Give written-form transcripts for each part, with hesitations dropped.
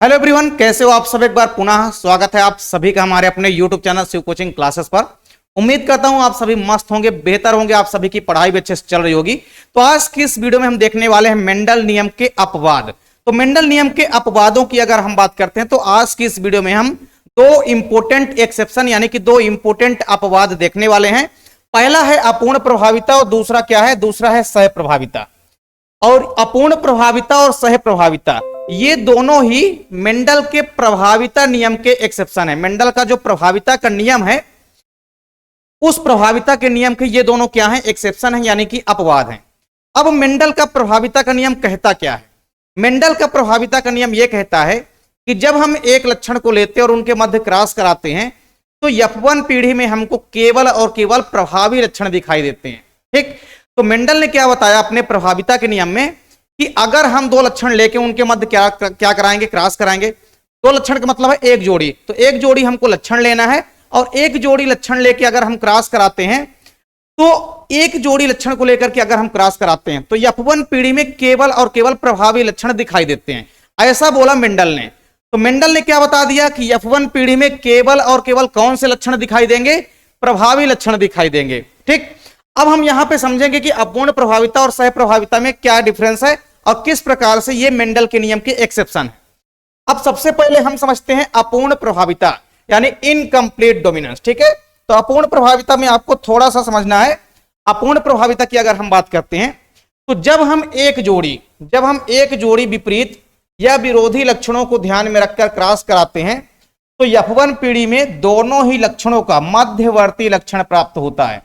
Hello everyone, कैसे हो आप सब। एक बार पुनः स्वागत है आप सभी का हमारे अपने YouTube channel Shiv coaching classes पर। उम्मीद करता हूं आप सभी मस्त होंगे, बेहतर होंगे, आप सभी की पढ़ाई भी अच्छे से चल रही होगी। तो आज की इस वीडियो में हम देखने वाले हैं मेंडल नियम के अपवाद। तो मेंडल नियम के अपवादों की अगर हम बात करते हैं तो आज की इस वीडियो में हम दो इंपोर्टेंट एक्सेप्शन यानी कि दो इंपोर्टेंट अपवाद देखने वाले हैं। पहला है अपूर्ण प्रभाविता और दूसरा क्या है, दूसरा है सह प्रभाविता। और अपूर्ण प्रभाविता और सह प्रभाविता ये दोनों ही मेंडल के प्रभाविता नियम के एक्सेप्शन है। मेंडल का जो प्रभाविता का नियम है उस प्रभाविता के नियम के ये दोनों क्या है, एक्सेप्शन है यानी कि अपवाद हैं। अब मेंडल का प्रभाविता का नियम कहता क्या है। मेंडल का प्रभाविता का नियम यह कहता है कि जब हम एक लक्षण को लेते हैं और उनके मध्य क्रॉस कराते हैं तो F1 पीढ़ी में हमको केवल और केवल प्रभावी लक्षण दिखाई देते हैं। ठीक, तो मेंडल ने क्या बताया अपने प्रभाविता के नियम में कि अगर हम दो लक्षण लेके उनके मध्य क्या कराएंगे, क्रॉस कराएंगे। दो लक्षण का मतलब है एक जोड़ी, तो एक जोड़ी हमको लक्षण लेना है और एक जोड़ी लक्षण लेके अगर हम क्रॉस कराते हैं तो एक जोड़ी लक्षण को लेकर के अगर हम क्रॉस कराते हैं तो F1 पीढ़ी में केवल और केवल प्रभावी लक्षण दिखाई देते हैं, ऐसा बोला मेंडल ने। तो मेंडल ने क्या बता दिया कि F1 पीढ़ी में केवल और केवल कौन से लक्षण दिखाई देंगे, प्रभावी लक्षण दिखाई देंगे। ठीक, अब हम यहां पे समझेंगे कि अपूर्ण प्रभाविता और सह प्रभाविता में क्या डिफरेंस है और किस प्रकार से ये मेंडल के नियम के एक्सेप्शन है। अब सबसे पहले हम समझते हैं अपूर्ण प्रभाविता यानी इनकम्प्लीट डोमिनेंस। ठीक है, तो अपूर्ण प्रभाविता में आपको थोड़ा सा समझना है। अपूर्ण प्रभाविता की अगर हम बात करते हैं तो जब हम एक जोड़ी विपरीत या विरोधी लक्षणों को ध्यान में रखकर क्रॉस कराते हैं तो F1 पीढ़ी में दोनों ही लक्षणों का मध्यवर्ती लक्षण प्राप्त होता है।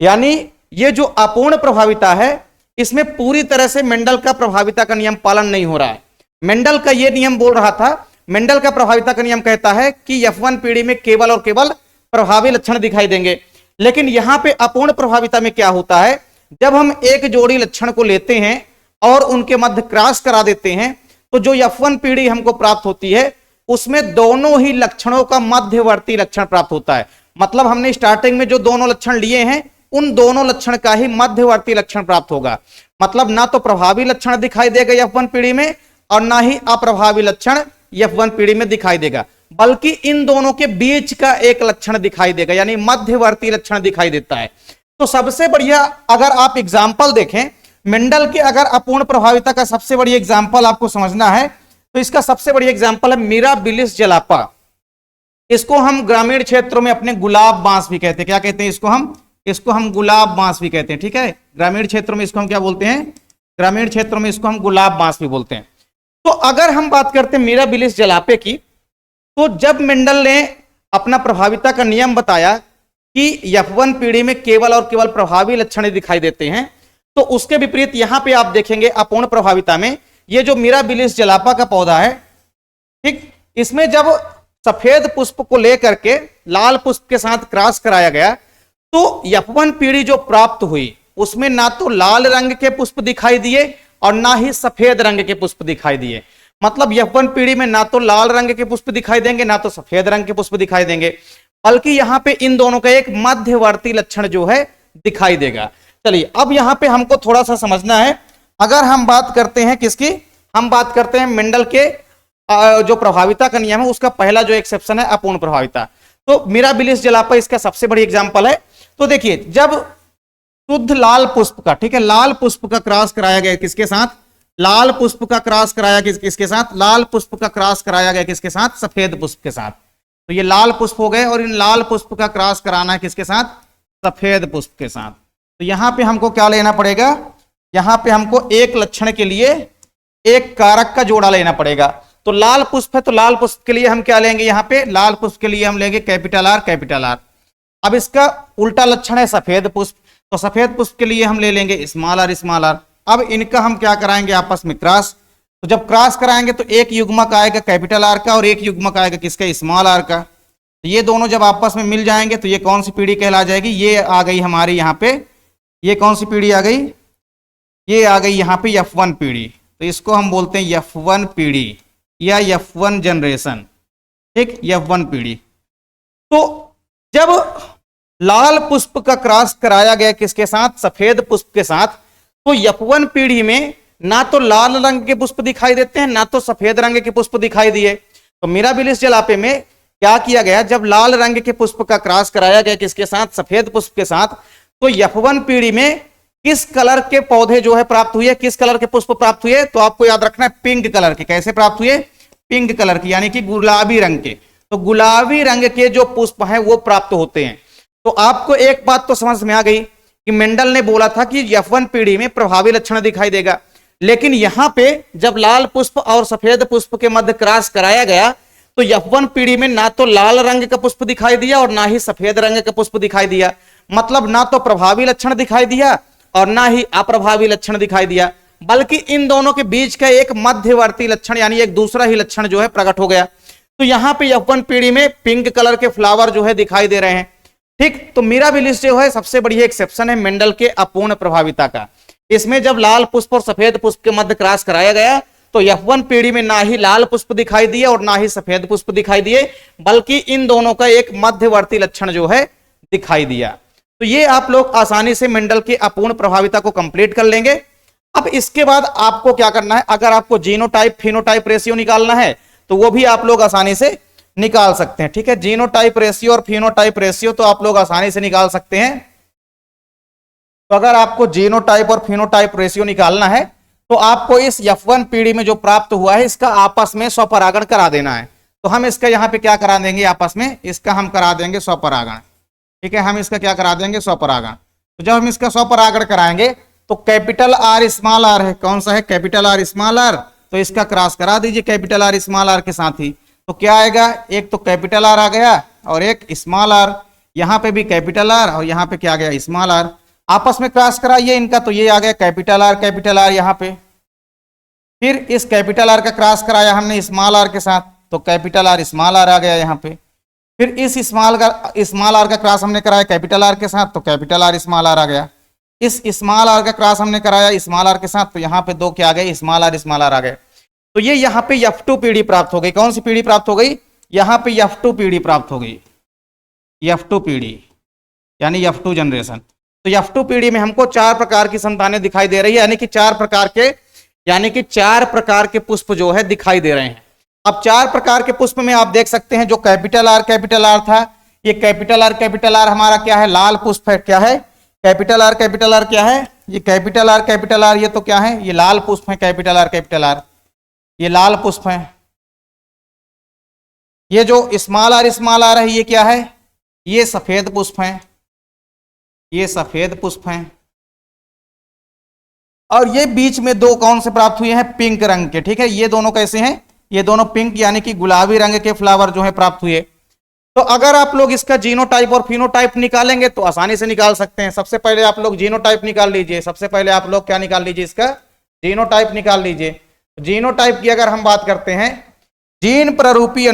यानी ये जो अपूर्ण प्रभाविता है इसमें पूरी तरह से मेंडल का प्रभाविता का नियम पालन नहीं हो रहा है। मेंडल का ये नियम बोल रहा था, मेंडल का प्रभाविता का नियम कहता है कि F1 पीढ़ी में केवल और केवल प्रभावी लक्षण दिखाई देंगे। लेकिन यहां पे अपूर्ण प्रभाविता में क्या होता है, जब हम एक जोड़ी लक्षण को लेते हैं और उनके मध्य क्रॉस करा देते हैं तो जो F1 पीढ़ी हमको प्राप्त होती है उसमें दोनों ही लक्षणों का मध्यवर्ती लक्षण प्राप्त होता है। मतलब हमने स्टार्टिंग में जो दोनों लक्षण लिए हैं उन दोनों लक्षण का ही मध्यवर्ती लक्षण प्राप्त होगा। मतलब ना तो प्रभावी लक्षण दिखाई देगा F1 पीढ़ी में और ना ही अप्रभावी लक्षण F1 पीढ़ी में दिखाई देगा, बल्कि इन दोनों के बीच का एक लक्षण दिखाई देगा यानी मध्यवर्ती लक्षण दिखाई देता है। तो सबसे बढ़िया अगर आप एग्जाम्पल देखें मेंडल के, अगर अपूर्ण प्रभाविता का सबसे बड़ी एग्जाम्पल आपको समझना है तो इसका सबसे बड़ी एग्जाम्पल है मिराबिलिस जलापा। इसको हम ग्रामीण क्षेत्रों में अपने गुलाब बांस भी कहते हैं। क्या कहते हैं इसको हम गुलाब बांस भी कहते हैं। ठीक है, ग्रामीण क्षेत्रों में इसको हम क्या बोलते हैं, ग्रामीण क्षेत्रों में इसको हम गुलाब बांस भी बोलते हैं। तो अगर हम बात करते हैं मिराबिलिस जलापे की, तो जब मेंडल ने अपना प्रभाविता का नियम बताया कि F1 पीढ़ी में केवल और केवल प्रभावी लक्षण दिखाई देते हैं तो उसके विपरीत यहां पे आप देखेंगे अपूर्ण प्रभाविता में ये जो मिराबिलिस जलापा का पौधा है, ठीक, इसमें जब सफेद पुष्प को लेकर के लाल पुष्प के साथ क्रॉस कराया गया तो F1 पीढ़ी जो प्राप्त हुई उसमें ना तो लाल रंग के पुष्प दिखाई दिए और ना ही सफेद रंग के पुष्प दिखाई दिए। मतलब F1 पीढ़ी में ना तो लाल रंग के पुष्प दिखाई देंगे ना तो सफेद रंग के पुष्प दिखाई देंगे, बल्कि यहां पे इन दोनों का एक मध्यवर्ती लक्षण जो है दिखाई देगा। चलिए अब यहां पे हमको थोड़ा सा समझना है। अगर हम बात करते हैं किसकी, हम बात करते हैं मेंडल के जो प्रभाविता का नियम है उसका पहला जो एक्सेप्शन है अपूर्ण प्रभाविता। तो मिराबिलिस जलापा इसका सबसे बड़ी एग्जाम्पल है। तो देखिए जब शुद्ध लाल पुष्प का, ठीक है, लाल पुष्प का क्रॉस कराया गया किसके साथ, लाल पुष्प का क्रॉस कराया किसके साथ, लाल पुष्प का क्रॉस कराया गया किसके साथ, सफेद पुष्प के साथ। तो ये लाल पुष्प हो गए और इन लाल पुष्प का क्रॉस कराना है किसके साथ, सफेद पुष्प के साथ। तो यहां पे हमको क्या लेना पड़ेगा, यहां पे हमको एक लक्षण के लिए एक कारक का जोड़ा लेना पड़ेगा। तो लाल पुष्प है तो लाल पुष्प के लिए हम क्या लेंगे, यहां पे लाल पुष्प के लिए हम लेंगे कैपिटल आर कैपिटल आर। अब इसका उल्टा लक्षण है सफेद पुष्प, तो सफेद पुष्प के लिए हम ले लेंगे स्मॉल आर स्मॉल आर। अब इनका हम क्या कराएंगे आपस में क्रॉस। तो जब क्रॉस कराएंगे तो एक युग्मक आएगा कैपिटल आर का और एक युग्मक आएगा किसका, स्मॉल आर का। तो ये दोनों जब आपस में मिल जाएंगे तो ये कौन सी पीढ़ी कहला जाएगी, ये आ गई हमारी यहाँ पे, ये कौन सी पीढ़ी आ गई, ये आ गई यहाँ पे F1 पीढ़ी। तो इसको हम बोलते हैं F1 पीढ़ी या F1 जनरेशन। ठीक, F1 पीढ़ी। तो जब लाल पुष्प का क्रॉस कराया गया किसके साथ, सफेद पुष्प के साथ, तो F1 पीढ़ी में ना तो लाल रंग के पुष्प दिखाई देते हैं, ना तो सफेद रंग के पुष्प दिखाई दिए। तो मिराबिलिस जलापे में क्या किया गया, जब लाल रंग के पुष्प का क्रॉस कराया गया किसके साथ, सफेद पुष्प के साथ, तो F1 पीढ़ी में किस कलर के पौधे जो है प्राप्त हुए, किस कलर के पुष्प प्राप्त हुए, तो आपको याद रखना है पिंक कलर के। कैसे प्राप्त हुए, पिंक कलर की, यानी कि गुलाबी रंग के। तो गुलाबी रंग के जो पुष्प हैं वो प्राप्त होते हैं। तो आपको एक बात तो समझ में आ गई कि मेंडल ने बोला था कि F1 पीढ़ी में प्रभावी लक्षण दिखाई देगा, लेकिन यहां पे जब लाल पुष्प और सफेद पुष्प के मध्य क्रॉस कराया गया तो F1 पीढ़ी में ना तो लाल रंग का पुष्प दिखाई दिया और ना ही सफेद रंग का पुष्प दिखाई दिया। मतलब ना तो प्रभावी लक्षण दिखाई दिया और ना ही अप्रभावी लक्षण दिखाई दिया, बल्कि इन दोनों के बीच का एक मध्यवर्ती लक्षण यानी एक दूसरा ही लक्षण जो है प्रकट हो गया। तो यहां पे F1 पीढ़ी में पिंक कलर के फ्लावर जो है दिखाई दे रहे हैं। ठीक, तो मिराबिलिस जो है सबसे बड़ी एक्सेप्शन है मेंडल के अपूर्ण प्रभाविता का। इसमें जब लाल पुष्प और सफेद पुष्प के मध्य क्रॉस कराया गया तो F1 पीढ़ी में ना ही लाल पुष्प दिखाई दिए और ना ही सफेद पुष्प दिखाई दिए, बल्कि इन दोनों का एक मध्यवर्ती लक्षण जो है दिखाई दिया। तो ये आप लोग आसानी से मेंडल की अपूर्ण प्रभाविता को कंप्लीट कर लेंगे। अब इसके बाद आपको क्या करना है, अगर आपको जीनोटाइप फिनोटाइप रेशियो निकालना है तो वो भी आप लोग आसानी से निकाल सकते हैं। ठीक है, जीनोटाइप रेशियो और फिनोटाइप रेशियो तो आप लोग आसानी से निकाल सकते हैं। तो अगर आपको जीनोटाइप और फिनोटाइप रेशियो निकालना है तो आपको इस F1 पीढ़ी में जो प्राप्त हुआ है इसका आपस में स्वपरागण करा देना है। तो हम इसका यहाँ पे क्या करा देंगे, आपस में इसका हम करा देंगे स्वपरागण। ठीक है, हम इसका क्या करा देंगे, स्वपरागण। तो जब हम इसका स्वपरागण कराएंगे तो कैपिटल आर स्मॉल आर है, कौन सा है, कैपिटल आर स्मॉल आर। तो इसका क्रॉस करा दीजिए कैपिटल आर स्मॉल आर के साथ ही। तो क्या आएगा, एक तो कैपिटल आर आ गया और एक स्मॉल आर। यहाँ पे भी कैपिटल आर और यहाँ पे क्या आ गया, स्मॉल आर। आपस में क्रॉस कराइए इनका, तो ये आ गया कैपिटल आर यहाँ पे। फिर इस कैपिटल आर का क्रॉस कराया हमने स्मॉल आर के साथ, तो कैपिटल आर स्मॉल आर आ गया यहाँ पे। फिर इस स्मॉल आर का क्रॉस हमने कराया कैपिटल आर के साथ, तो कैपिटल आर स्मॉल आर आ गया। इस स्मॉल आर का क्रॉस हमने कराया स्मॉल आर के साथ, तो यहाँ पे दो क्या आ गए, स्मॉल आर आ गए। तो ये यहाँ पे F2 पीढ़ी प्राप्त हो गई। कौन सी पीढ़ी प्राप्त हो गई, यहाँ पे F2 पीढ़ी प्राप्त हो गई, F2 पीढ़ी यानी F2 जनरेशन। तो F2 पीढ़ी में हमको 4 प्रकार की संतानें दिखाई दे रही है, यानी कि 4 प्रकार के पुष्प जो है दिखाई दे रहे हैं। अब 4 प्रकार के पुष्प में आप देख सकते हैं जो कैपिटल आर था, ये कैपिटल आर हमारा क्या है, लाल पुष्प है। क्या है, कैपिटल आर क्या है, ये कैपिटल आर, ये तो क्या है, ये लाल पुष्प है। कैपिटल आर ये लाल पुष्प है। ये जो स्मॉल आर है ये क्या है, ये सफेद पुष्प है, ये सफेद पुष्प हैं। और ये बीच में दो कौन से प्राप्त हुए हैं, पिंक रंग के। ठीक है, ये दोनों कैसे हैं, ये दोनों पिंक यानी कि गुलाबी रंग के फ्लावर जो है प्राप्त हुए। तो अगर आप लोग इसका जीनोटाइप और फिनोटाइप निकालेंगे तो आसानी से निकाल सकते हैं। सबसे पहले आप लोग जीनोटाइप निकाल लीजिए। सबसे पहले आप लोग क्या निकाल लीजिए, इसका जीनोटाइप निकाल लीजिए। जीनोटाइप की अगर हम बात करते हैं, जीन प्ररूपी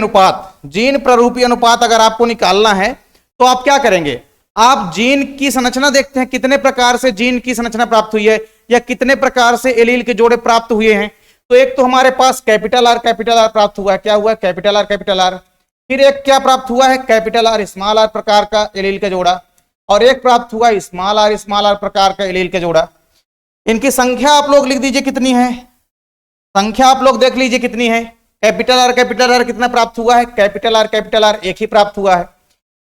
अनुपात अगर आपको निकालना है तो आप क्या करेंगे, आप जीन की संरचना देखते हैं, कितने प्रकार से जीन की संरचना प्राप्त हुई है या कितने प्रकार से एलील के जोड़े प्राप्त हुए हैं। तो एक तो हमारे पास कैपिटल आर प्राप्त हुआ है। क्या हुआ, कैपिटल आर। फिर एक क्या प्राप्त हुआ है, कैपिटल आर स्मॉल आर प्रकार का एलील का जोड़ा, और एक प्राप्त हुआ स्मॉल आर प्रकार का एलील का जोड़ा। इनकी संख्या आप लोग लिख दीजिए कितनी है, संख्या आप लोग देख लीजिए कितनी है। कैपिटल आर कितना प्राप्त हुआ है, कैपिटल आर एक ही प्राप्त हुआ है।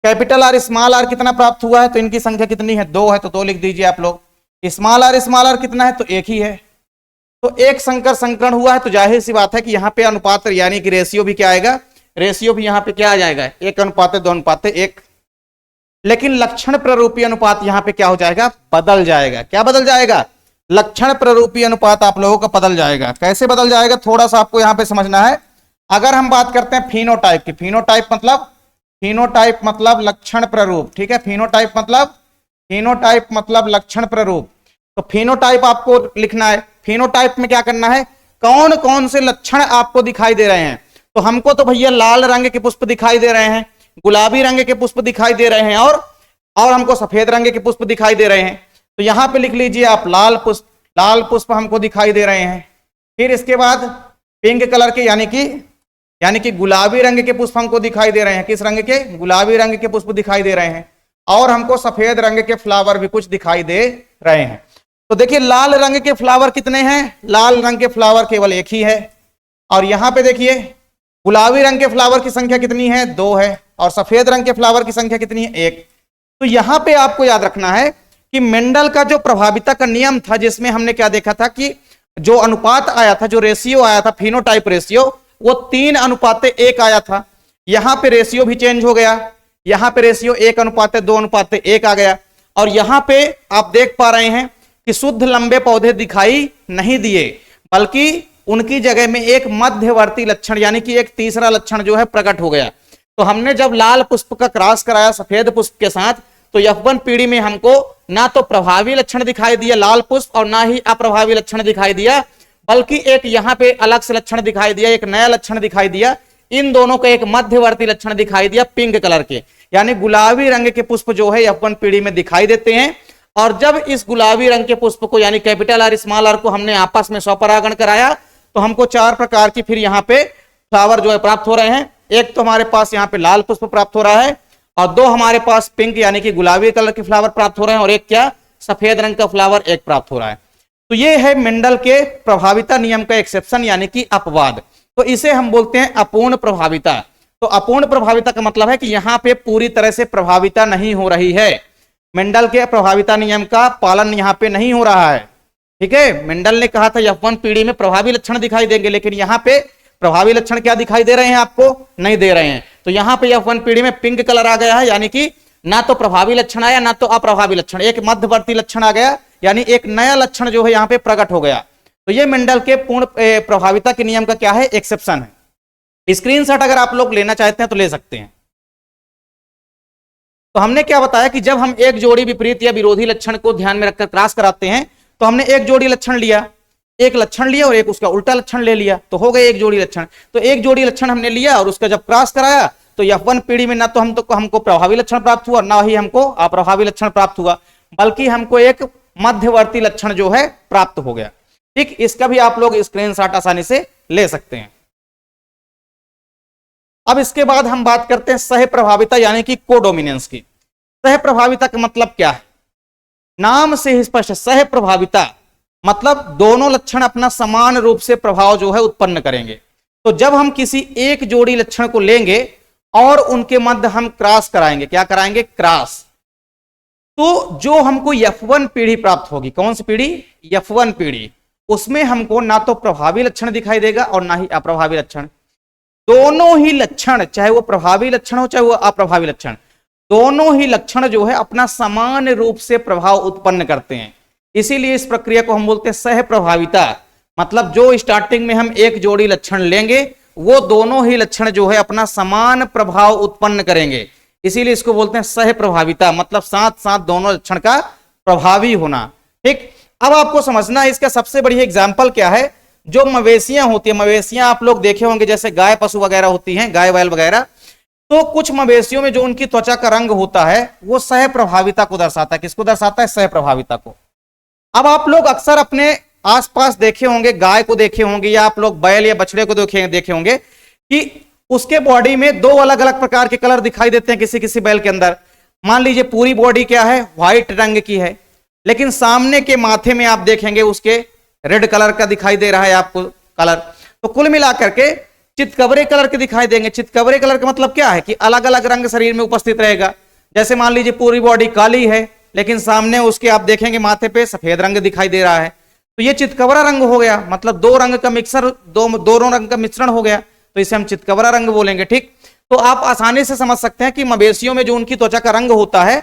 कैपिटल आर स्मॉल आर कितना प्राप्त हुआ है, तो इनकी संख्या कितनी है, 2 है, तो 2 लिख दीजिए आप लोग। स्मॉल आर कितना है, तो 1 ही है। तो एक संकर संकरण हुआ है, तो जाहिर सी बात है कि यहाँ पे अनुपात यानी कि रेशियो भी क्या आएगा, रेशियो भी यहाँ पे क्या आ जाएगा, 1:2:1। लेकिन लक्षण प्ररूपी अनुपात यहाँ पे क्या हो जाएगा, बदल जाएगा। क्या बदल जाएगा, लक्षण प्ररूपी अनुपात आप लोगों का बदल जाएगा। कैसे बदल जाएगा, थोड़ा सा आपको यहाँ पे समझना है। अगर हम बात करते हैं फिनोटाइप की, फिनोटाइप मतलब लक्षण प्ररूप। ठीक है, फिनोटाइप मतलब लक्षण प्ररूप। तो फिनोटाइप आपको लिखना है। फिनोटाइप में क्या करना है, कौन कौन से लक्षण आपको दिखाई दे रहे हैं। तो हमको तो भैया लाल रंग के पुष्प दिखाई दे रहे हैं, गुलाबी रंग के पुष्प दिखाई दे रहे हैं, और हमको सफेद रंग के पुष्प दिखाई दे रहे हैं। तो यहां पे लिख लीजिए आप लाल पुष्प हमको दिखाई दे रहे हैं। फिर इसके बाद पिंक कलर के यानी कि गुलाबी रंग के पुष्प हमको दिखाई दे रहे हैं। किस रंग के, गुलाबी रंग के पुष्प दिखाई दे रहे हैं, और हमको सफेद रंग के फ्लावर भी कुछ दिखाई दे रहे हैं। तो देखिए लाल रंग के फ्लावर कितने हैं, लाल रंग के फ्लावर केवल एक ही है। और यहां पे देखिए गुलाबी रंग के फ्लावर की संख्या कितनी है, 2 है। और सफेद रंग के फ्लावर की संख्या कितनी है, 1। तो यहां पे आपको याद रखना है कि मेंडल का जो प्रभाविता का नियम था, जिसमें हमने क्या देखा था कि जो अनुपात आया था, जो रेशियो आया था, फिनोटाइप रेशियो, वो 3:1 आया था। यहां पे रेशियो भी चेंज हो गया, यहां पे रेशियो 1:2:1 आ गया। और यहां पे आप देख पा रहे हैं कि शुद्ध लंबे पौधे दिखाई नहीं दिए, बल्कि उनकी जगह में एक मध्यवर्ती लक्षण यानी कि एक तीसरा लक्षण जो है प्रकट हो गया। तो हमने जब लाल पुष्प का क्रॉस कराया सफेद पुष्प के साथ, तो F1 पीढ़ी में हमको ना तो प्रभावी लक्षण दिखाई दिया लाल पुष्प और ना ही अप्रभावी लक्षण दिखाई दिया, बल्कि एक यहां पे अलग से लक्षण दिखाई दिया, एक नया लक्षण दिखाई दिया। इन दोनों का एक मध्यवर्ती लक्षण दिखाई दिया पिंक कलर के, यानी गुलाबी रंग के पुष्प जो है F1 पीढ़ी में दिखाई देते हैं। और जब इस गुलाबी रंग के पुष्प को यानी कैपिटल आर स्मॉल आर को हमने आपस में स्वपरागण कराया, तो हमको 4 प्रकार की फिर यहाँ पे फ्लावर जो है प्राप्त हो रहे हैं। एक तो हमारे पास यहाँ पे लाल पुष्प प्राप्त हो रहा है, और 2 हमारे पास पिंक यानी कि गुलाबी कलर के फ्लावर प्राप्त हो रहे हैं, और एक क्या सफेद रंग का फ्लावर एक प्राप्त हो रहा है। तो ये है मेंडल के प्रभाविता नियम का एक्सेप्शन यानी कि अपवाद। तो इसे हम बोलते हैं अपूर्ण प्रभाविता। तो अपूर्ण प्रभाविता का मतलब है कि यहां पे पूरी तरह से प्रभाविता नहीं हो रही है, मेंडल के प्रभाविता नियम का पालन यहां पे नहीं हो रहा है। ठीक है, मेंडल ने कहा था F1 पीढ़ी में प्रभावी लक्षण दिखाई देंगे, लेकिन यहां पे प्रभावी लक्षण क्या दिखाई दे रहे हैं, आपको नहीं दे रहे हैं। तो यहां पे F1 पीढ़ी में पिंक कलर आ गया है, यानी कि ना तो प्रभावी लक्षण आया ना तो अप्रभावी लक्षण, एक मध्यवर्ती लक्षण आ गया, यानी एक नया लक्षण जो है यहां पे प्रकट हो गया। तो ये मेंडल के पूर्ण प्रभाविता के नियम का क्या है, एक्सेप्शन है। स्क्रीनशॉट अगर आप लोग लेना चाहते हैं तो ले सकते हैं। तो हमने क्या बताया कि जब हम एक जोड़ी विपरीत या विरोधी लक्षण को ध्यान में रखकर क्रॉस कराते हैं, तो हमने एक जोड़ी लक्षण लिया, एक लक्षण लिया और एक उसका उल्टा लक्षण ले लिया, तो हो गए एक जोड़ी लक्षण। तो एक जोड़ी लक्षण हमने लिया और उसका जब क्रॉस कराया, तो F1 पीढ़ी में ना तो हमको प्रभावी लक्षण प्राप्त हुआ, ना ही हमको अप्रभावी लक्षण प्राप्त हुआ, बल्कि हमको एक मध्यवर्ती लक्षण जो है प्राप्त हो गया। ठीक, इसका भी आप लोग स्क्रीनशॉट आसानी से ले सकते हैं। अब इसके बाद हम बात करते हैं सह प्रभाविता यानी कि कोडोमिनेंस की। सह प्रभाविता का मतलब क्या है, नाम से ही स्पष्ट, सह प्रभाविता मतलब दोनों लक्षण अपना समान रूप से प्रभाव जो है उत्पन्न करेंगे। तो जब हम किसी एक जोड़ी लक्षण को लेंगे और उनके मध्य हम क्रॉस कराएंगे, क्या कराएंगे, क्रॉस, तो जो हमको F1 पीढ़ी प्राप्त होगी, कौन सी पीढ़ी, F1 पीढ़ी, उसमें हमको ना तो प्रभावी लक्षण दिखाई देगा और ना ही अप्रभावी लक्षण। दोनों ही लक्षण, चाहे वो प्रभावी लक्षण हो चाहे वो अप्रभावी लक्षण, दोनों ही लक्षण जो है अपना समान रूप से प्रभाव उत्पन्न करते हैं। इसीलिए इस प्रक्रिया को हम बोलते हैं सह प्रभाविता। मतलब जो स्टार्टिंग में हम एक जोड़ी लक्षण लेंगे, वो दोनों ही लक्षण जो है अपना समान प्रभाव उत्पन्न करेंगे, इसीलिए इसको बोलते हैं सह प्रभाविता, मतलब साथ साथ दोनों लक्षण का प्रभावी होना। ठीक, अब आपको समझना है इसका सबसे बड़ी एग्जाम्पल क्या है। जो मवेशियां होती है, मवेशियां आप लोग देखे होंगे, जैसे गाय पशु वगैरह होती हैं, गाय बैल वगैरह, तो कुछ मवेशियों में जो उनकी त्वचा का रंग होता है वो सह प्रभाविता को दर्शाता है। किसको दर्शाता है, सह प्रभाविता को। अब आप लोग अक्सर अपने आसपास देखे होंगे, गाय को देखे होंगे या आप लोग बैल या बछड़े को देखे होंगे कि उसके बॉडी में 2 अलग अलग प्रकार के कलर दिखाई देते हैं। किसी किसी बैल के अंदर मान लीजिए पूरी बॉडी क्या है, व्हाइट रंग की है, लेकिन सामने के माथे में आप देखेंगे उसके रेड कलर का दिखाई दे रहा है आपको कलर। तो कुल मिलाकर के चितकबरे कलर के दिखाई देंगे। चितकबरे कलर का मतलब क्या है कि अलग अलग रंग शरीर में उपस्थित रहेगा। जैसे मान लीजिए पूरी बॉडी काली है, लेकिन सामने उसके आप देखेंगे माथे पे सफेद रंग दिखाई दे रहा है, तो ये चितकबरा रंग हो गया। मतलब 2 रंग का मिक्सर, दोनों रंग का मिश्रण हो गया, तो इसे हम चितकबरा रंग बोलेंगे। ठीक, तो आप आसानी से समझ सकते हैं कि मवेशियों में जो उनकी त्वचा का रंग होता है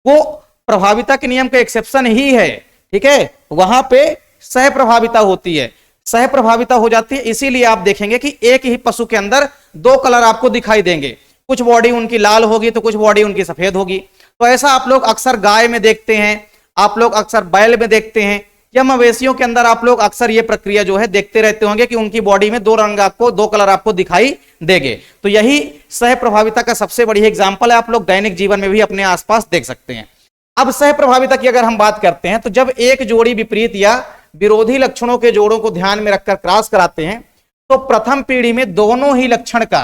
वो प्रभाविता के नियम का एक्सेप्शन ही है। ठीक है, वहां पे सह प्रभाविता होती है, सह प्रभाविता हो जाती है। इसीलिए आप देखेंगे कि एक ही पशु के अंदर 2 कलर आपको दिखाई देंगे, कुछ बॉडी उनकी लाल होगी तो कुछ बॉडी उनकी सफेद होगी। तो ऐसा आप लोग अक्सर गाय में देखते हैं, आप लोग अक्सर बैल में देखते हैं, या मवेशियों के अंदर आप लोग अक्सर ये प्रक्रिया जो है देखते रहते होंगे कि उनकी बॉडी में 2 रंग आपको, 2 कलर आपको दिखाई देंगे। तो यही सह प्रभाविता का सबसे बड़ी एग्जाम्पल है, आप लोग दैनिक जीवन में भी अपने आसपास देख सकते हैं। अब सह प्रभाविता की अगर हम बात करते हैं, तो जब एक जोड़ी विपरीत या विरोधी लक्षणों के जोड़ों को ध्यान में रखकर क्रॉस कराते हैं, तो प्रथम पीढ़ी में दोनों ही लक्षण का,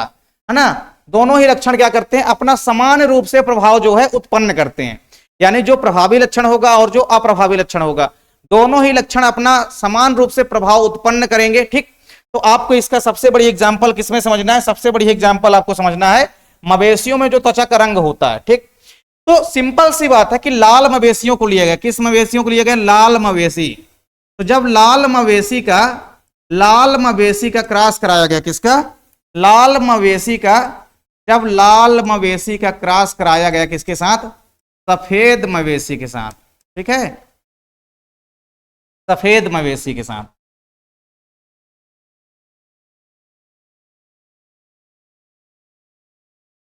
है ना, दोनों ही लक्षण क्या करते हैं, अपना समान रूप से प्रभाव जो है उत्पन्न करते हैं। यानी जो प्रभावी लक्षण होगा और जो अप्रभावी लक्षण होगा, दोनों ही लक्षण अपना समान रूप से प्रभाव उत्पन्न करेंगे। ठीक, तो आपको इसका सबसे बड़ी एग्जांपल किसमें समझना है? सबसे बड़ी एग्जांपल आपको समझना है मवेशियों में जो त्वचा का रंग होता है। ठीक, तो सिंपल सी बात है कि लाल मवेशियों को लिया गया। किस मवेशियों को लिया गया? लाल मवेशी। तो जब लाल मवेशी का क्रॉस कराया गया, किसका? लाल मवेशी का। जब लाल मवेशी का क्रॉस कराया गया किसके साथ? सफेद मवेशी के साथ। ठीक है, सफेद मवेशी के साथ।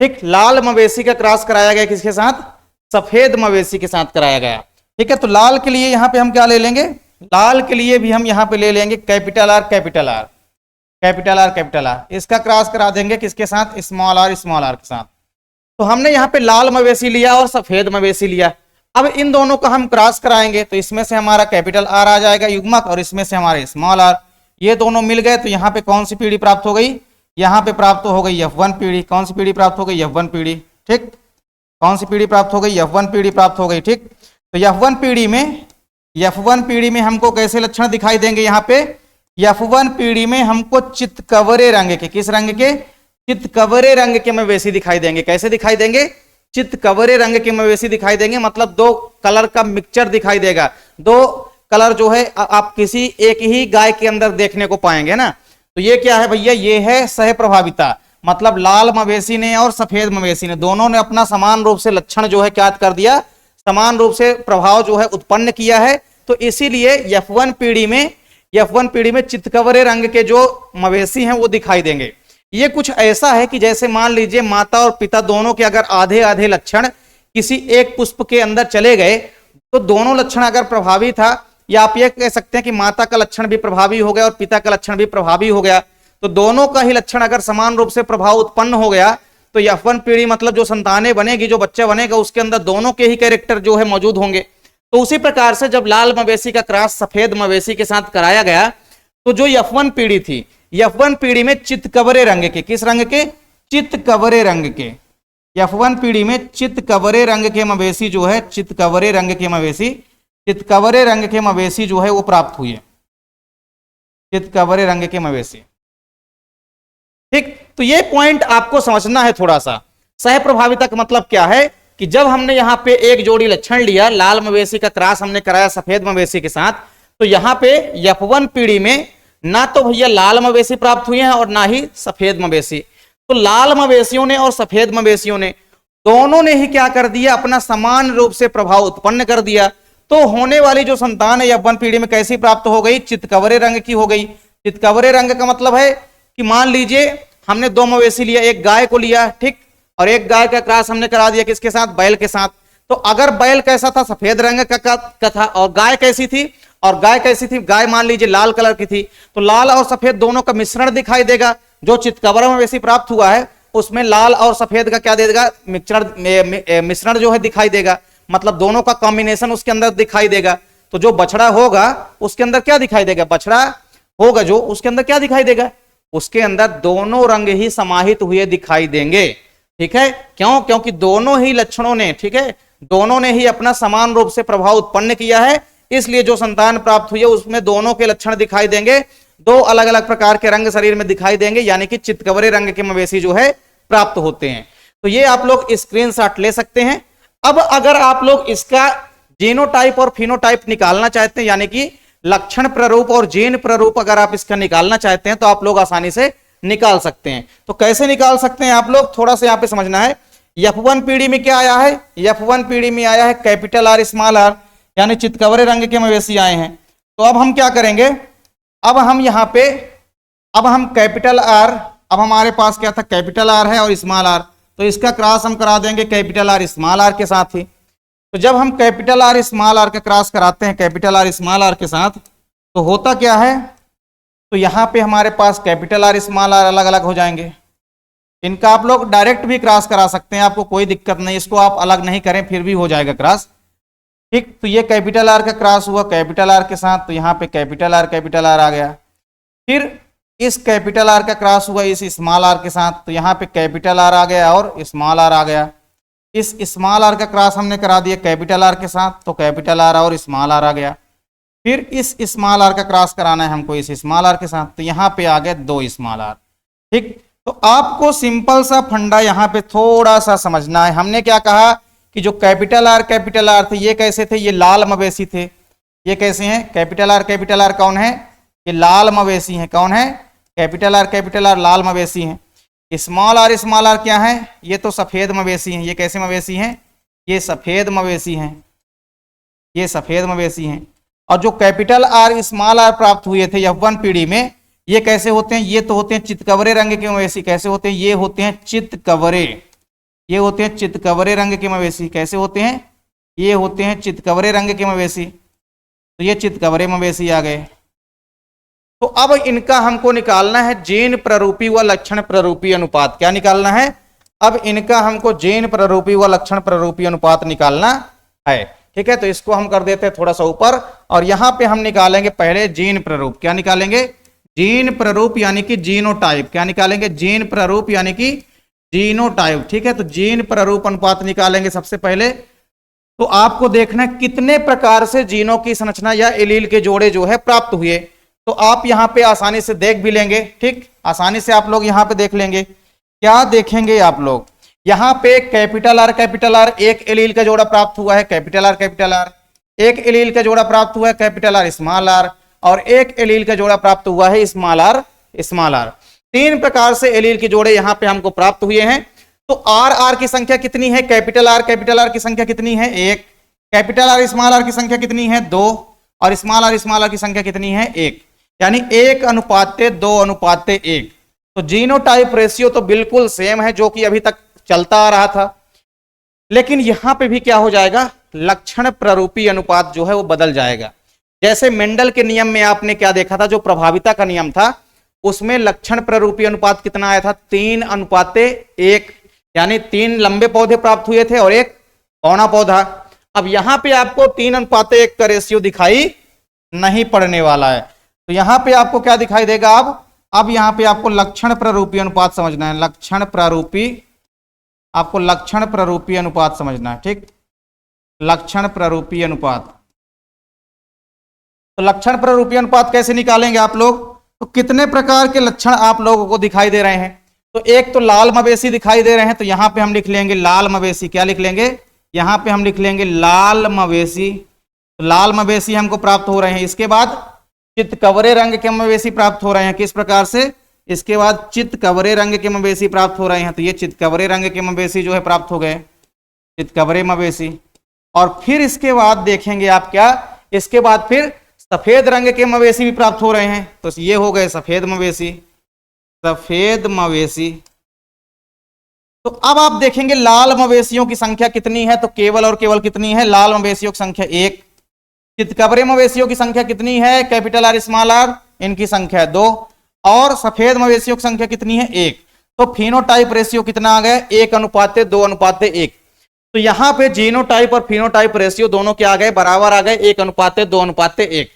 ठीक, लाल मवेशी का क्रॉस कराया गया किसके साथ? सफेद मवेशी के साथ कराया गया। ठीक है, तो लाल के लिए यहां पे हम क्या ले लेंगे? लाल के लिए भी हम यहां पे ले लेंगे capital R capital R capital R capital R. इसका क्रॉस करा देंगे किसके साथ? स्मॉल आर के साथ। तो हमने यहाँ पे लाल मवेशी लिया और सफेद मवेशी लिया। अब इन दोनों का हम क्रॉस कराएंगे तो इसमें से हमारा कैपिटल आर आ जाएगा युग्मक और इसमें से हमारे स्मॉल आर। ये दोनों मिल गए तो यहाँ पे कौन सी पीढ़ी प्राप्त हो गई? यहाँ पे प्राप्त हो गई F1 पीढ़ी। कौन सी पीढ़ी प्राप्त हो गई? F1 पीढ़ी। ठीक, कौन सी पीढ़ी प्राप्त हो गई? F1 पीढ़ी प्राप्त हो गई। ठीक, तो F1 पीढ़ी में हमको कैसे लक्षण दिखाई देंगे? यहाँ पे F1 पीढ़ी में हमको चितकबरे रंग के, किस रंग के? चितकबरे रंग के मवेशी दिखाई देंगे। कैसे दिखाई देंगे? चितकबरे रंग के मवेशी दिखाई देंगे, मतलब दो कलर का मिक्सचर दिखाई देगा। दो कलर जो है आप किसी एक ही गाय के अंदर देखने को पाएंगे ना। तो ये क्या है भैया? ये है सह प्रभाविता, मतलब लाल मवेशी ने और सफेद मवेशी ने दोनों ने अपना समान रूप से लक्षण जो है क्या कर दिया? समान रूप से प्रभाव जो है उत्पन्न किया है। तो इसीलिए F1 पीढ़ी में चितकबरे रंग के जो मवेशी हैं वो दिखाई देंगे। ये कुछ ऐसा है कि जैसे मान लीजिए माता और पिता दोनों के अगर आधे आधे लक्षण किसी एक पुष्प के अंदर चले गए तो दोनों लक्षण अगर प्रभावी था, या आप ये कह सकते हैं कि माता का लक्षण भी प्रभावी हो गया और पिता का लक्षण भी प्रभावी हो गया, तो दोनों का ही लक्षण अगर समान रूप से प्रभाव उत्पन्न हो गया तो F1 पीढ़ी मतलब जो संतानें बनेगी, जो बच्चा बनेगा, उसके अंदर दोनों के ही कैरेक्टर जो है मौजूद होंगे। तो उसी प्रकार से जब लाल मवेशी का क्रॉस सफेद मवेशी के साथ कराया गया तो जो F1 पीढ़ी थी, F1 पीढ़ी में चितकबरे रंग के, किस रंग के? चितकबरे रंग के। F1 पीढ़ी में चितकबरे रंग के मवेशी जो है, चितकबरे रंग के मवेशी जो है वो प्राप्त हुए। चितकबरे रंग के मवेशी। ठीक, तो ये पॉइंट आपको समझना है थोड़ा सा। सह प्रभाविता का मतलब क्या है कि जब हमने यहाँ पे एक जोड़ी लक्षण लिया, लाल मवेशी का क्रॉस हमने कराया सफेद मवेशी के साथ, तो यहाँ पे F1 पीढ़ी में ना तो भैया लाल मवेशी प्राप्त हुए हैं और ना ही सफेद मवेशी। तो लाल मवेशियों ने और सफेद मवेशियों ने दोनों ने ही क्या कर दिया? अपना समान रूप से प्रभाव उत्पन्न कर दिया। तो होने वाली जो संतान है F1 पीढ़ी में कैसी प्राप्त हो गई? चितकबरे रंग की हो गई। चितकबरे रंग का मतलब है कि मान लीजिए हमने दो मवेशी लिया, एक गाय को लिया, ठीक, और एक गाय का क्रॉस हमने करा दिया किसके साथ? बैल के साथ। तो अगर बैल कैसा था? सफेद रंग का था, और गाय कैसी थी? गाय मान लीजिए लाल कलर की थी। तो लाल और सफेद दोनों का मिश्रण दिखाई देगा। जो चितकबरा मवेशी प्राप्त हुआ है उसमें लाल और सफेद का क्या दे देगा? मिश्रण जो है दिखाई देगा, मतलब दोनों का कॉम्बिनेशन उसके अंदर दिखाई देगा। तो जो बछड़ा होगा उसके अंदर क्या दिखाई देगा? बछड़ा होगा जो, उसके अंदर क्या दिखाई देगा? उसके अंदर दोनों रंग ही समाहित हुए दिखाई देंगे। ठीक है, क्यों? क्योंकि दोनों ही लक्षणों ने, ठीक है, दोनों ने ही अपना समान रूप से प्रभाव उत्पन्न किया है, इसलिए जो संतान प्राप्त हुई है उसमें दोनों के लक्षण दिखाई देंगे। दो अलग अलग प्रकार के रंग शरीर में दिखाई देंगे, यानी कि चितकबरे रंग के मवेशी जो है प्राप्त होते हैं। तो ये आप लोग स्क्रीनशॉट ले सकते हैं। अब अगर आप लोग इसका जीनोटाइप और फिनोटाइप निकालना चाहते हैं, यानी कि लक्षण प्रारूप और जीन प्रारूप अगर आप इसका निकालना चाहते हैं तो आप लोग आसानी से निकाल सकते हैं। तो कैसे निकाल सकते हैं आप लोग? थोड़ा सा यहां पे समझना है। F1 पीढ़ी में क्या आया है? F1 पीढ़ी में आया है कैपिटल आर स्मॉल आर, यानी चितकबरे रंग के मवेशी आए हैं। तो अब हम क्या करेंगे? अब हम यहाँ पे अब हम कैपिटल आर, अब हमारे पास क्या था? कैपिटल आर है और स्मॉल आर, तो इसका क्रॉस हम करा देंगे कैपिटल आर स्मॉल आर के साथ ही। तो जब हम कैपिटल आर स्मॉल आर का क्रॉस कराते हैं कैपिटल आर स्मॉल आर के साथ, तो होता क्या है? तो यहाँ पे हमारे पास कैपिटल आर स्मॉल आर अलग अलग हो जाएंगे। इनका आप लोग डायरेक्ट भी क्रॉस करा सकते हैं, आपको कोई दिक्कत नहीं, इसको आप अलग नहीं करें फिर भी हो जाएगा क्रॉस। ठीक, तो ये कैपिटल आर का क्रॉस हुआ कैपिटल आर के साथ, तो यहाँ पे कैपिटल आर आ गया। फिर इस कैपिटल आर का क्रॉस हुआ इस स्मॉल आर के साथ, तो यहाँ पे कैपिटल आर आ गया और स्मॉल आर आ गया। इस स्मॉल आर का क्रॉस हमने करा दिया कैपिटल आर के साथ, तो कैपिटल आर और स्मॉल आर आ गया। फिर इस स्मॉल आर का क्रॉस कराना है हमको इस स्मॉल आर के साथ, तो यहाँ पे आ गए 2 स्मॉल आर। ठीक, तो आपको सिंपल सा फंडा यहाँ पे थोड़ा सा समझना है। हमने क्या कहा कि जो कैपिटल आर थे ये कैसे थे, ये लाल मवेशी थे। ये कैसे हैं, कैपिटल आर कौन है, ये लाल मवेशी हैं। कौन है, कैपिटल आर लाल मवेशी हैं। स्मॉल आर क्या है, ये तो सफेद मवेशी हैं। ये कैसे मवेशी हैं, ये सफेद मवेशी हैं, ये सफेद मवेशी हैं। और जो कैपिटल आर स्मॉल आर प्राप्त हुए थे F1 पीढ़ी में, ये कैसे होते हैं, ये तो होते हैं चितकबरे रंग के मवेशी। कैसे होते हैं, ये होते हैं चितकबरे, ये होते हैं चितकबरे रंग के मवेशी। कैसे होते हैं, ये होते हैं चितकबरे रंग के मवेशी। तो ये चितकबरे मवेशी आ गए। तो अब इनका हमको निकालना है जीन प्ररूपी व लक्षण प्ररूपी अनुपात। क्या निकालना है, अब इनका हमको जीन प्ररूपी व लक्षण प्ररूपी अनुपात निकालना है। ठीक है, तो इसको हम कर देते हैं थोड़ा सा ऊपर, और यहां पे हम निकालेंगे पहले जीन प्ररूप। क्या निकालेंगे, जीन प्ररूप यानी कि जीनोटाइप। क्या निकालेंगे, जीन प्ररूप यानी कि जीनोटाइप। ठीक है, तो जीन प्ररूप अनुपात निकालेंगे सबसे पहले। तो आपको देखना है कितने प्रकार से जीनों की संरचना या एलील के जोड़े जो है प्राप्त हुए। तो आप यहां पे आसानी से देख भी लेंगे। ठीक, आसानी से आप लोग यहां पे देख लेंगे। क्या देखेंगे आप लोग, यहां पे कैपिटल आर एक एलील का जोड़ा प्राप्त हुआ है, कैपिटल आर। एक एलील का जोड़ा प्राप्त हुआ है कैपिटल आर स्मॉल आर, और एक एलील का जोड़ा प्राप्त हुआ है स्मॉल आर। 3 प्रकार से एलील के जोड़े यहां पे हमको प्राप्त हुए हैं। तो आर की संख्या कितनी है, कैपिटल आर की संख्या कितनी है 1, कैपिटल आर स्मॉल आर की संख्या कितनी है 2, और स्मॉल आर की संख्या कितनी है 1, यानी 1:2:1। तो जीनोटाइप रेशियो तो बिल्कुल सेम है जो कि अभी तक चलता आ रहा था, लेकिन यहां पे भी क्या हो जाएगा, लक्षण प्ररूपी अनुपात जो है वो बदल जाएगा। जैसे मेंडल के नियम में आपने क्या देखा था, जो प्रभाविता का नियम था, उसमें लक्षण प्ररूपी अनुपात कितना आया था 3:1, यानी 3 लंबे पौधे प्राप्त हुए थे और 1 पौना पौधा। अब यहां पे आपको 3:1 का रेशियो दिखाई नहीं पड़ने वाला है। तो यहां पे आपको क्या दिखाई देगा, अब यहां पे आपको लक्षण प्ररूपी अनुपात समझना है। आपको लक्षण प्ररूपी अनुपात समझना है। ठीक, लक्षण प्ररूपी अनुपात। तो लक्षण प्ररूपी अनुपात कैसे निकालेंगे आप लोग, तो कितने प्रकार के लक्षण आप लोगों को दिखाई दे रहे हैं। तो एक तो लाल मवेशी दिखाई दे रहे हैं, तो यहां पे हम लिख लेंगे लाल मवेशी। क्या लिख लेंगे, यहां पे हम लिख लेंगे लाल मवेशी। तो लाल मवेशी हमको प्राप्त हो रहे हैं। इसके बाद चितकबरे रंग के मवेशी प्राप्त हो रहे हैं। किस प्रकार से, इसके बाद चितकबरे रंग के मवेशी प्राप्त हो रहे हैं। तो ये चितकबरे रंग के मवेशी जो है प्राप्त हो गए, चितकबरे मवेशी। और फिर इसके बाद देखेंगे आप क्या, इसके बाद फिर सफेद रंग के मवेशी भी प्राप्त हो रहे हैं। तो ये हो गए सफेद मवेशी। तो अब आप देखेंगे लाल मवेशियों की संख्या कितनी है, तो केवल और केवल कितनी है, लाल मवेशियों की संख्या 1। चितकबरे मवेशियों की संख्या कितनी है, कैपिटल आर स्मॉल आर, इनकी संख्या 2, और सफेद मवेशियों की संख्या कितनी है 1। तो फिनोटाइप रेशियो कितना आ गया, 1:2:1। तो यहां पे जीनोटाइप और फिनोटाइप रेशियो दोनों क्या आ गए, बराबर आ गए, 1:2:1।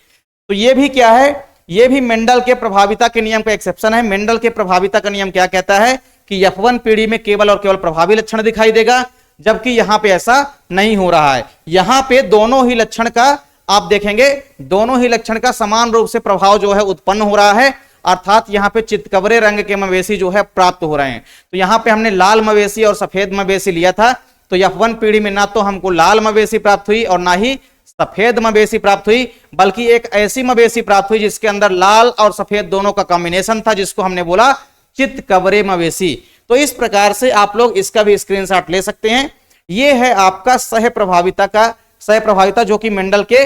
तो ये भी क्या है, ये भी मेंडल के प्रभाविता के नियम का एक्सेप्शन है। मेंडल के प्रभाविता का नियम क्या कहता है कि F1 पीढ़ी में केवल और केवल प्रभावी लक्षण दिखाई देगा, जबकि यहां पे ऐसा नहीं हो रहा है। यहां पे दोनों ही लक्षण का आप देखेंगे, दोनों ही लक्षण का समान रूप से प्रभाव जो है उत्पन्न हो रहा है, अर्थात यहां पे चितकबरे रंग के मवेशी जो है प्राप्त हो रहे हैं। तो यहां पे हमने लाल मवेशी और सफेद मवेशी लिया था, तो F1 पीढ़ी में ना तो हमको लाल मवेशी प्राप्त हुई और ना ही सफेद मवेशी प्राप्त हुई, बल्कि एक ऐसी मवेशी प्राप्त हुई जिसके अंदर लाल और सफेद दोनों का कॉम्बिनेशन था, जिसको हमने बोला चितकबरे मवेशी। तो इस प्रकार से आप लोग इसका भी स्क्रीनशॉट ले सकते हैं। यह है आपका सह प्रभाविता जो कि मेंडल के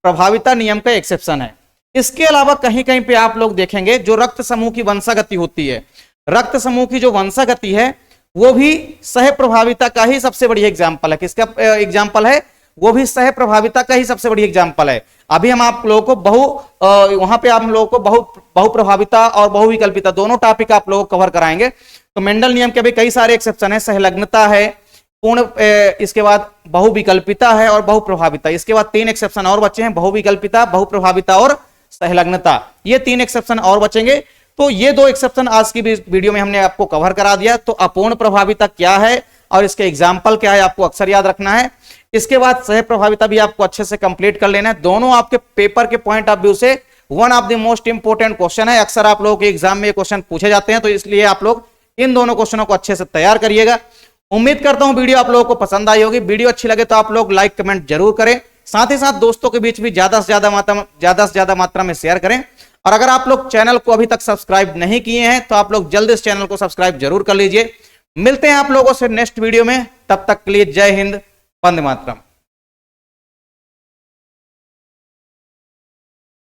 प्रभाविता नियम का एक्सेप्शन है। इसके अलावा कहीं कहीं पे आप लोग देखेंगे जो रक्त समूह की वंशागति होती है, रक्त समूह की जो वंशागति है वो भी सह प्रभाविता का ही सबसे बड़ी एग्जाम्पल है। किसका एग्जाम्पल है, वो भी सह प्रभाविता का ही सबसे बड़ी एग्जाम्पल है। अभी हम आप लोगों को वहां पे आप लोगों को बहु प्रभाविता और बहुविकल्पिता दोनों टॉपिक आप लोगों को कवर कराएंगे। तो मेंडल नियम के भी कई सारे एक्सेप्शन है, सहलग्नता है, पूर्ण, इसके बाद बहुविकल्पिता है और बहुप्रभाविता। इसके बाद 3 एक्सेप्शन और बचे हैं, बहुविकल्पिता, बहुप्रभाविता और सहलग्नता। ये 3 एक्सेप्शन और बचेंगे। तो ये 2 एक्सेप्शन आज की वीडियो में हमने आपको कवर करा दिया। तो अपूर्ण प्रभाविता क्या है, और इसके एग्जाम्पल क्या है आपको अक्सर याद रखना है। इसके बाद सह प्रभाविता भी आपको अच्छे से कंप्लीट कर लेना है। दोनों आपके पेपर के पॉइंट ऑफ व्यू से one of the most important question है। अक्सर आप लोगों के एग्जाम में ये क्वेश्चन पूछे जाते हैं, तो इसलिए आप लोग इन दोनों क्वेश्चनों को अच्छे से तैयार करिएगा। उम्मीद करता हूं वीडियो आप लोगों को पसंद आई होगी। वीडियो अच्छी लगे तो आप लोग लाइक कमेंट जरूर करें, साथ ही साथ दोस्तों के बीच भी ज्यादा से ज्यादा मात्रा में शेयर करें। और अगर आप लोग चैनल को अभी तक सब्सक्राइब नहीं किए हैं तो आप लोग जल्द इस चैनल को सब्सक्राइब जरूर कर लीजिए। मिलते हैं आप लोगों से नेक्स्ट वीडियो में, तब तक के लिए जय हिंद, वंदे मातरम।